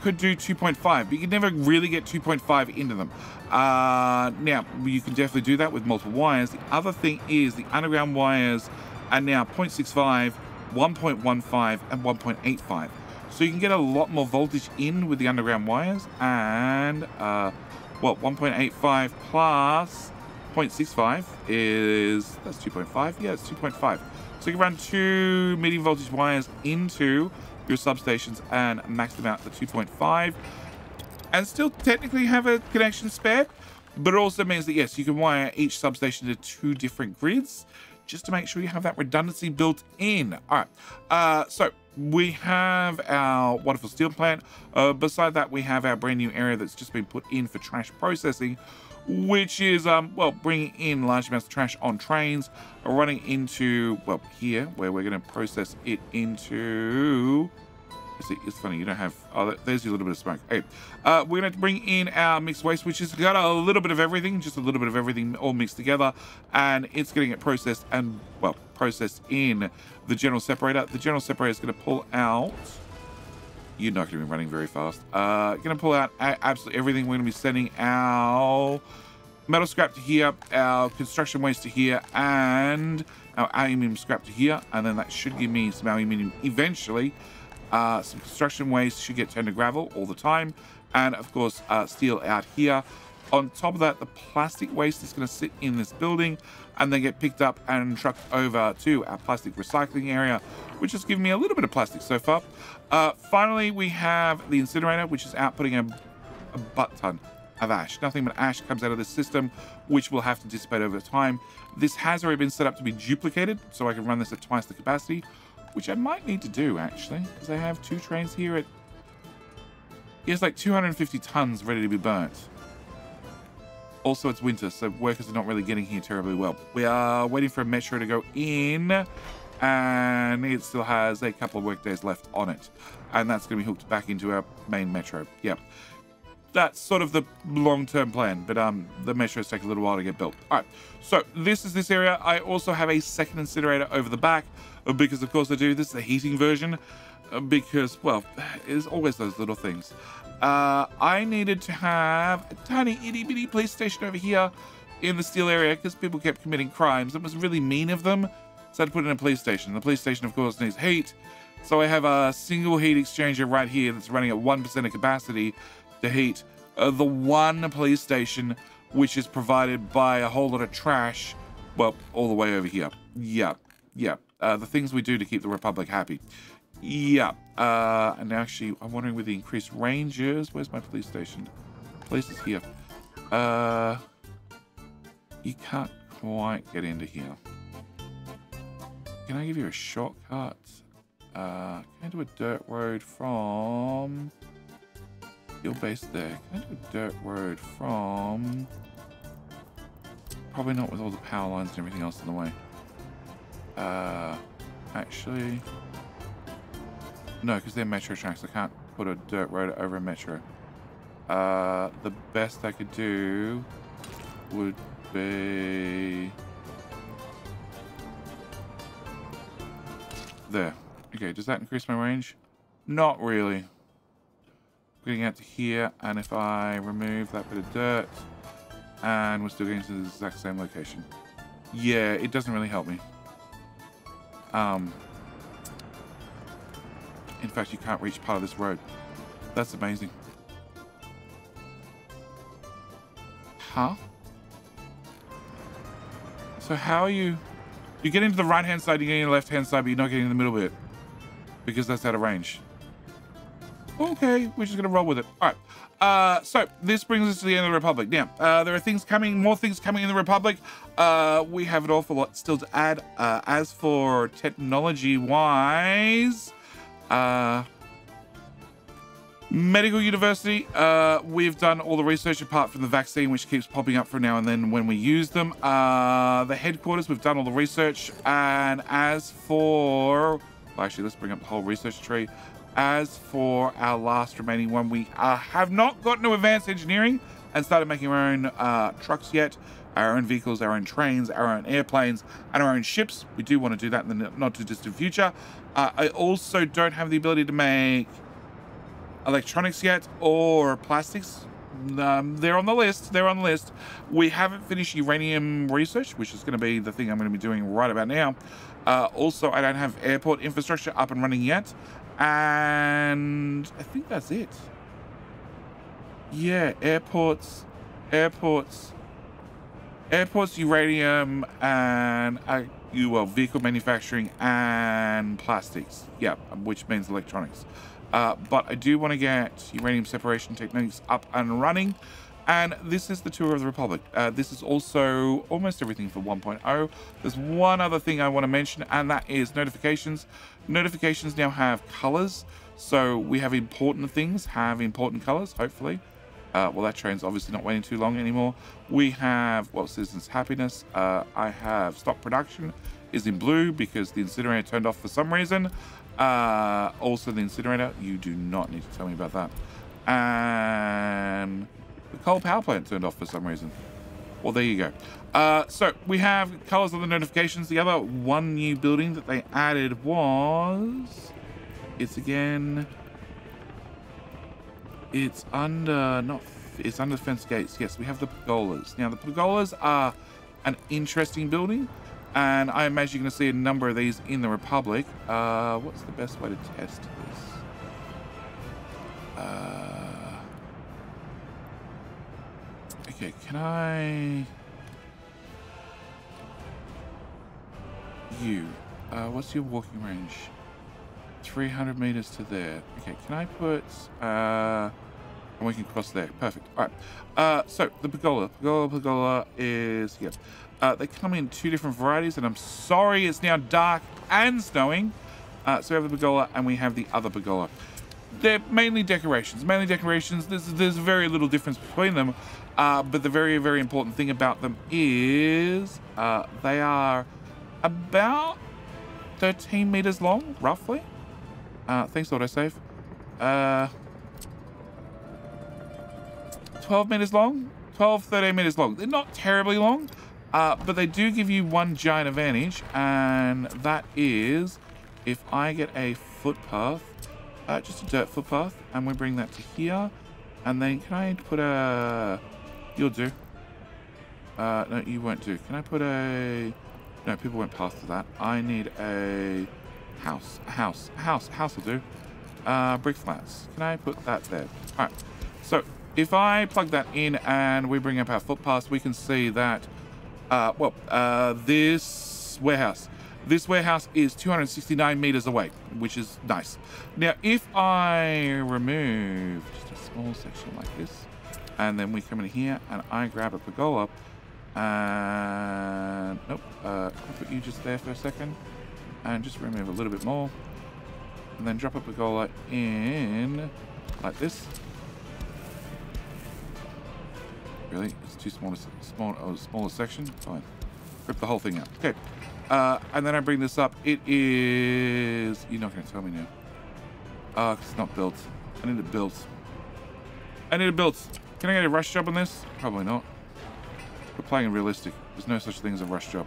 Could do 2.5, but you can never really get 2.5 into them. Now, you can definitely do that with multiple wires. The other thing is the underground wires are now 0.65, 1.15, and 1.85. So you can get a lot more voltage in with the underground wires, and, well, 1.85 plus 0.65 is, that's 2.5. Yeah, it's 2.5. So you can run 2 medium voltage wires into your substations and max them out to 2.5 and still technically have a connection spare. But it also means that, yes, you can wire each substation to 2 different grids just to make sure you have that redundancy built in. All right, so we have our wonderful steel plant. Beside that, we have our brand new area that's just been put in for trash processing, which is, well, bringing in large amounts of trash on trains, running into, well, here, where we're going to process it into... See, it's funny, you don't have... Oh, there's a little bit of smoke. Okay. We're going to bring in our mixed waste, which has got a little bit of everything, just a little bit of everything all mixed together, and it's going to get processed and, well, processed in the general separator. The general separator is going to pull out... You're not going to be running very fast. Going to pull out absolutely everything. We're going to be sending our metal scrap to here, our construction waste to here, and our aluminium scrap to here, and then that should give me some aluminium eventually. Some construction waste should get turned to gravel all the time, and of course steel out here. On top of that, the plastic waste is going to sit in this building and then get picked up and trucked over to our plastic recycling area, which has given me a little bit of plastic so far. Finally, we have the incinerator, which is outputting a butt ton of ash. Nothing but ash comes out of this system, which will have to dissipate over time. This has already been set up to be duplicated, so I can run this at twice the capacity, which I might need to do, actually, because I have 2 trains here at... It's like 250 tons ready to be burnt. Also, it's winter, so workers are not really getting here terribly well. We are waiting for a metro to go in, and it still has a couple of work days left on it. And that's going to be hooked back into our main metro. Yep. That's sort of the long-term plan, but the metros take a little while to get built. All right, so this is this area. I also have a second incinerator over the back, because of course I do. This is the heating version, because, well, there's always those little things. I needed to have a tiny itty-bitty police station over here in the steel area because people kept committing crimes. It was really mean of them, so I had to put in a police station. The police station, of course, needs heat, so I have a single heat exchanger right here that's running at 1% of capacity to heat the one police station, which is provided by a whole lot of trash, well, all the way over here. Yeah. The things we do to keep the Republic happy. Yeah. And actually, I'm wondering with the increased ranges, where's my police station? Police is here. You can't quite get into here. Can I give you a shortcut? Can I do a dirt road from your base there? Can I do a dirt road from... Probably not with all the power lines and everything else in the way. Actually... No, because they're metro tracks. I can't put a dirt road over a metro. The best I could do would be... There. Okay, does that increase my range? Not really. Getting out to here, and if I remove that bit of dirt, and we're still getting to the exact same location. Yeah, it doesn't really help me. In fact, you can't reach part of this road. That's amazing. Huh? So how are you... You get into the right-hand side, you get into the left-hand side, but you're not getting in the middle bit. Because that's out of range. Okay, we're just going to roll with it. All right. So this brings us to the end of the Republic. Now, there are things coming, more things coming in the Republic. We have an awful lot still to add. As for technology-wise... Medical University, we've done all the research apart from the vaccine, which keeps popping up from now and then when we use them. The headquarters, we've done all the research. And as for... Well, actually, let's bring up the whole research tree. As for our last remaining one, we have not gotten to advanced engineering and started making our own trucks yet. Our own vehicles, our own trains, our own airplanes, and our own ships. We do want to do that in the not too distant future. I also don't have the ability to make electronics yet or plastics. They're on the list. They're on the list. We haven't finished uranium research, which is going to be the thing I'm going to be doing right about now. Also, I don't have airport infrastructure up and running yet. And I think that's it. Yeah, airports. Airports, uranium, and vehicle manufacturing and plastics. Yeah, which means electronics. But I do want to get uranium separation techniques up and running. And this is the tour of the Republic. This is also almost everything for 1.0. There's one other thing I want to mention, and that is notifications. Notifications now have colors. So we have important things have important colors, hopefully. Well, that train's obviously not waiting too long anymore. We have, well, citizens' happiness. I have stop production is in blue because the incinerator turned off for some reason. Also the incinerator, you do not need to tell me about that. And the coal power plant turned off for some reason. Well, there you go. So we have colors of the notifications. The other one new building that they added was, it's under, it's under fence gates. Yes, we have the pergolas. Now the pergolas are an interesting building, and I imagine you're going to see a number of these in the Republic. What's the best way to test this? Okay, can I... what's your walking range? 300 meters to there. Okay, can I put... and we can cross there. Perfect. All right. So the pergola is... Yeah. They come in two different varieties, and I'm sorry it's now dark and snowing. So we have the pergola and we have the other pergola. They're mainly decorations. There's very little difference between them. But the very, very important thing about them is they are about 13 meters long, roughly. Thanks, autosave. 12 meters long, 13 meters long. They're not terribly long, but they do give you one giant advantage, and that is if I get a footpath, just a dirt footpath, and we bring that to here, and then can I put a... You'll do. No, you won't do. Can I put a... No, people won't pass to that. I need a house. House will do. Brick flats. Can I put that there? All right. So if I plug that in and we bring up our footpaths, we can see that, this warehouse is 269 meters away, which is nice. Now, if I remove just a small section like this, and then we come in here and I grab a pergola, and nope, I'll put you just there for a second, and just remove a little bit more, and then drop a pergola in like this. Really? It's too smaller section? Fine. Rip the whole thing out. Okay. And then I bring this up. It is... You're not going to tell me now. Cause it's not built. I need it built. Can I get a rush job on this? Probably not. We're playing realistic. There's no such thing as a rush job.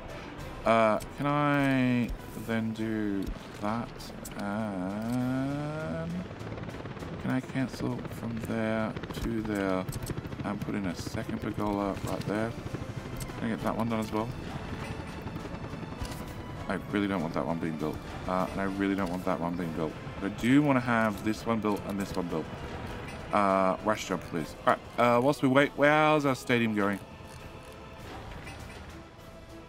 Can I then do that? And can I cancel from there to there and put in a second pergola right there? Can I get that one done as well? I really don't want that one being built. And I really don't want that one being built. But I do want to have this one built and this one built. Rush job, please. Alright, whilst we wait, how's our stadium going?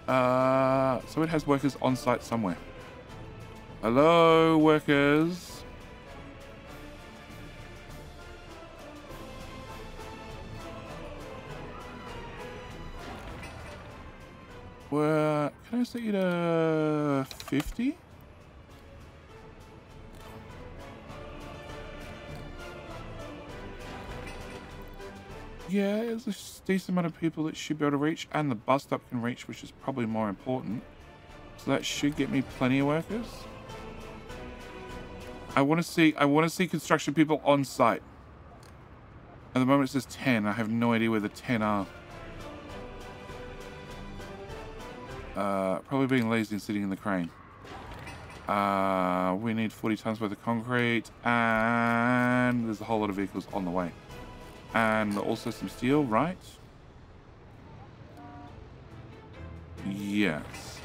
So it has workers on site somewhere. Hello, workers. Well, can I set you to 50? Yeah, there's a decent amount of people that should be able to reach, and the bus stop can reach, which is probably more important. So that should get me plenty of workers. I want to see construction people on site. At the moment it says 10. I have no idea where the 10 are. Probably being lazy and sitting in the crane. We need 40 tons worth of concrete, and there's a whole lot of vehicles on the way. And also some steel, right? Yes.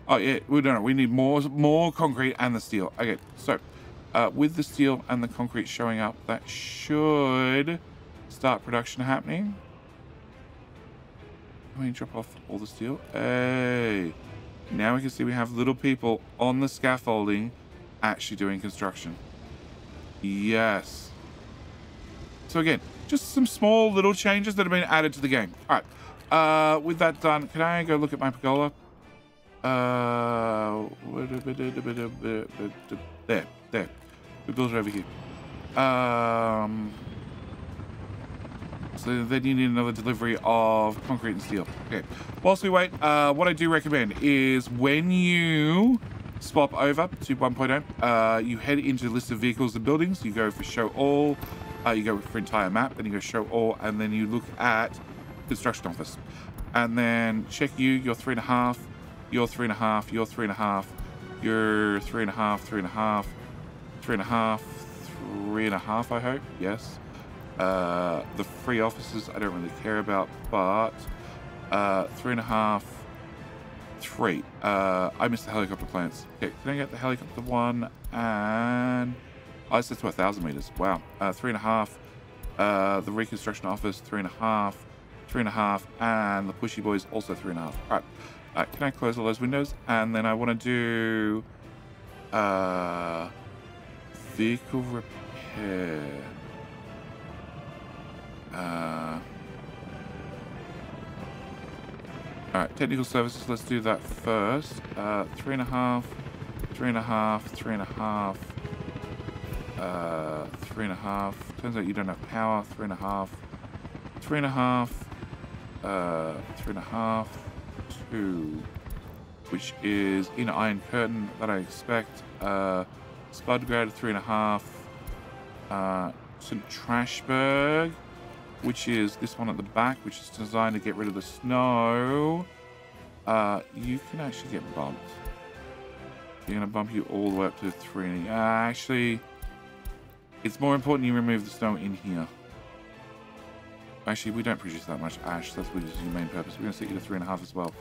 Oh yeah, we need more concrete and the steel. Okay, so with the steel and the concrete showing up, that should start production happening. can we drop off all the steel? Hey. Now we can see we have little people on the scaffolding actually doing construction. Yes. So again, just some small little changes that have been added to the game. All right. With that done, can I go look at my pergola? There. We built it over here. So then you need another delivery of concrete and steel. Okay. Whilst we wait, what I do recommend is when you swap over to 1.0, you head into the list of vehicles and buildings. You go for show all. You go for entire map. Then you go show all, and then you look at construction office, and then check you're 3.5. You're 3.5. You're 3.5. You're 3.5. 3.5. 3.5. 3.5. I hope. Yes. The free offices I don't really care about, but 3.5, 3. I missed the helicopter plants. Okay, can I get the helicopter one? And I said to 1,000 meters. Wow. 3.5. The reconstruction office 3.5, 3.5, and the pushy boys also 3.5. All right. Can I close all those windows? And then I want to do vehicle repair. Alright, technical services, let's do that first. 3.5, 3.5, 3.5, 3.5. Turns out you don't have power. 3.5, 3.5, 3.5, 2, which is in Iron Curtain that I expect. Spudgrad 3.5. St. Trashburg, which is this one at the back, which is designed to get rid of the snow. You can actually get bumped. You're going to bump you all the way up to 3. Actually, it's more important you remove the snow in here. Actually, we don't produce that much ash. That's what is your main purpose. We're going to set you to 3.5 as well.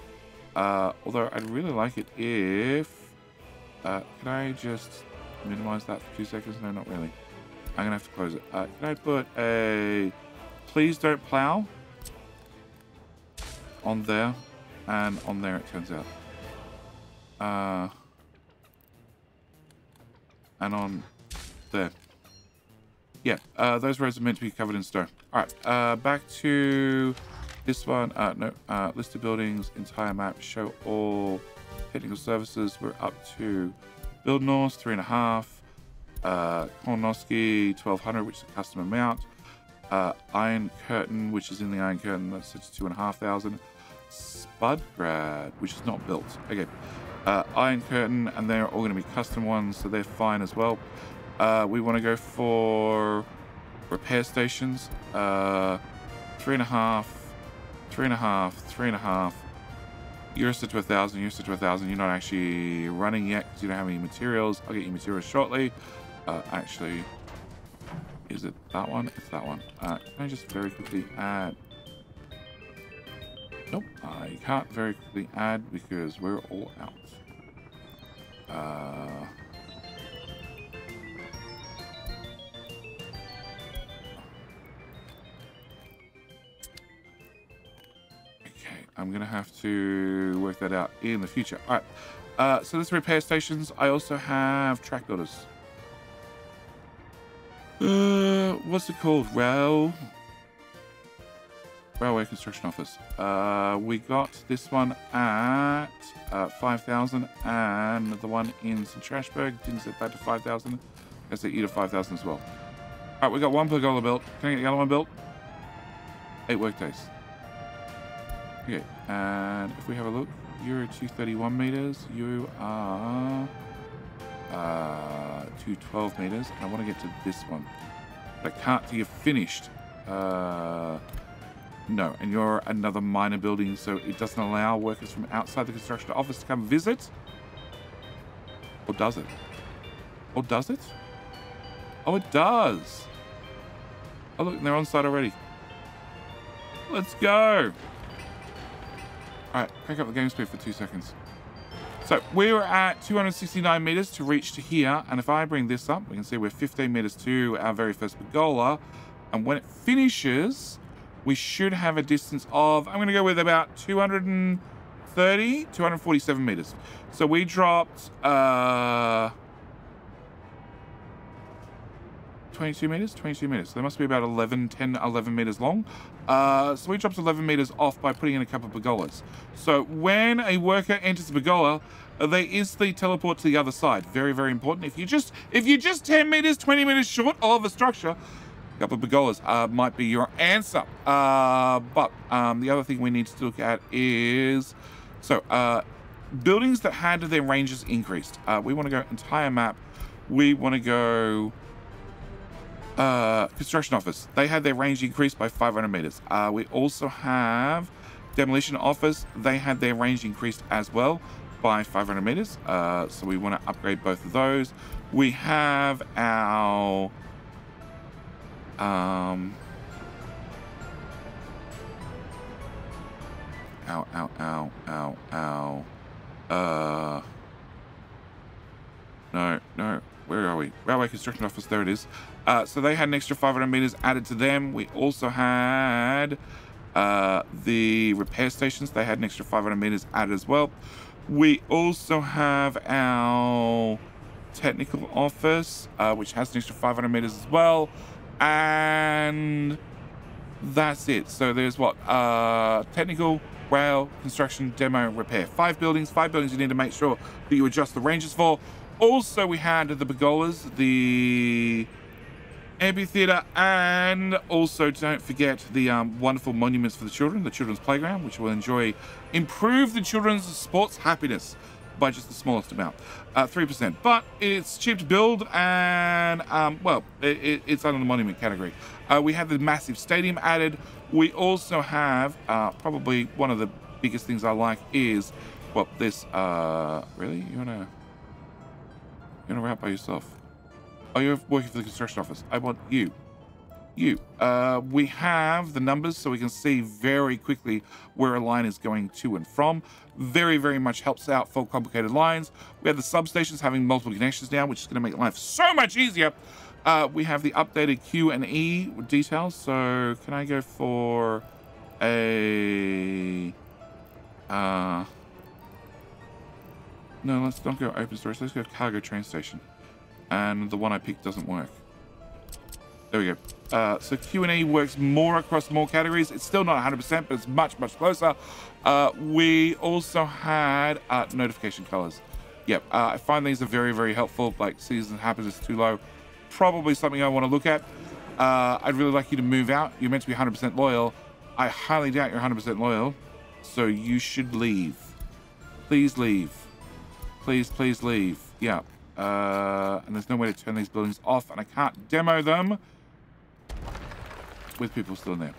Although I'd really like it if... can I just minimize that for 2 seconds? No, not really. I'm going to have to close it. Can I put a... Please don't plow on there, and on there it turns out. And on there. Yeah, those roads are meant to be covered in snow. Alright, back to this one. No, list of buildings, entire map, show all technical services. We're up to Build North, 3.5. Kornoski 1200, which is a custom amount. Iron Curtain, which is in the Iron Curtain, that's 2,500. Spudgrad, which is not built. Okay. Iron Curtain, and they're all going to be custom ones, so they're fine as well. We want to go for repair stations. 3.5, 3.5, 3.5. You're set to 1,000. You're set to 1,000. You're not actually running yet because you don't have any materials. I'll get you materials shortly. Actually, is it that one? It's that one. Can I just very quickly add? Nope, I can't very quickly add because we're all out. Okay, I'm gonna have to work that out in the future. All right. So this repair stations. I also have track builders. What's it called? Railway Construction Office. We got this one at 5,000, and the one in St. Trashburg didn't set that to 5,000. I set you to 5,000 as well. Alright, we got one pergola built. Can I get the other one built? 8 work days. Okay, and if we have a look, you're at 231 meters. You are 212 meters. I want to get to this one, but I can't till you're finished. No, and you're another minor building, so it doesn't allow workers from outside the construction office to come visit. Or does it? Or does it? Oh, it does. Oh, look, they're on site already. Let's go. All right, crank up the game speed for 2 seconds. So we were at 269 meters to reach to here, and if I bring this up, we can see we're 15 meters to our very first pergola, and when it finishes, we should have a distance of, I'm going to go with about 247 meters. So we dropped 22 meters. So they must be about 11 meters long. So we dropped 11 meters off by putting in a couple of pergolas. So when a worker enters a pergola, they instantly teleport to the other side. Very, very important. If you're just 10 meters, 20 meters short of a structure, a couple of pergolas might be your answer. But the other thing we need to look at is, buildings that had their ranges increased. We want to go entire map. We want to go construction office. They had their range increased by 500 meters. We also have demolition office. They had their range increased as well by 500 meters. So we want to upgrade both of those. We have our no, where are we? Railway construction office, there it is. So they had an extra 500 meters added to them. We also had the repair stations. They had an extra 500 meters added as well. We also have our technical office, which has an extra 500 meters as well. And that's it. So there's what? Technical, rail, construction, demo, repair. 5 buildings. 5 buildings you need to make sure that you adjust the ranges for. Also, we had the pergolas, the amphitheater, and also don't forget the wonderful monuments for the children, the children's playground, which will improve the children's sports happiness by just the smallest amount, 3%. But it's cheap to build, and well, it's under the monument category. We have the massive stadium added. We also have probably one of the biggest things I like is, well, this. Really, you wanna route by yourself? Oh, you're working for the construction office. I want you. We have the numbers so we can see very quickly where a line is going to and from. Very, very much helps out for complicated lines. We have the substations having multiple connections now, which is going to make life so much easier. We have the updated Q&E details. So can I go for a... No, let's not go open storage. Let's go cargo train station. And the one I picked doesn't work. There we go. So Q&E works more across more categories. It's still not 100%, but it's much, much closer. We also had notification colors. Yep, I find these are very, very helpful. Like season happiness is too low. Probably something I want to look at. I'd really like you to move out. You're meant to be 100% loyal. I highly doubt you're 100% loyal. So you should leave. Please leave. Please, please leave. Yeah. And there's no way to turn these buildings off, and I can't demo them with people still in there.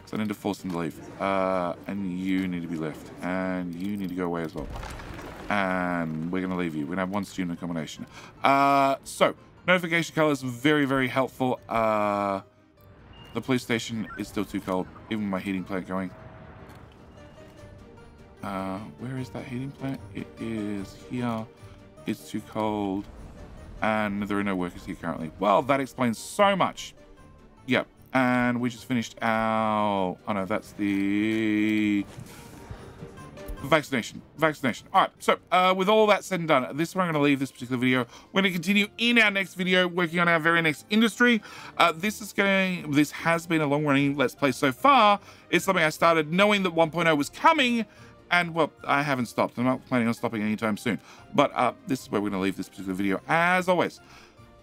So I need to force them to leave. And you need to be left. And you need to go away as well. And we're going to leave you. We're going to have 1 student accommodation. So, notification colors, very, very helpful. The police station is still too cold, even with my heating plant going. Where is that heating plant? It is here. It's too cold. And there are no workers here currently. Well, that explains so much. Yep. And we just finished our... Oh, no, that's the... Vaccination. All right. So, with all that said and done, this is where I'm going to leave this particular video. We're going to continue in our next video, working on our very next industry. This has been a long-running Let's Play so far. It's something I started knowing that 1.0 was coming. And, well, I haven't stopped. I'm not planning on stopping anytime soon. But this is where we're going to leave this particular video. As always,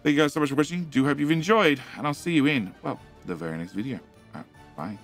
thank you guys so much for watching. Do hope you've enjoyed. And I'll see you in, well, the very next video. All right, bye.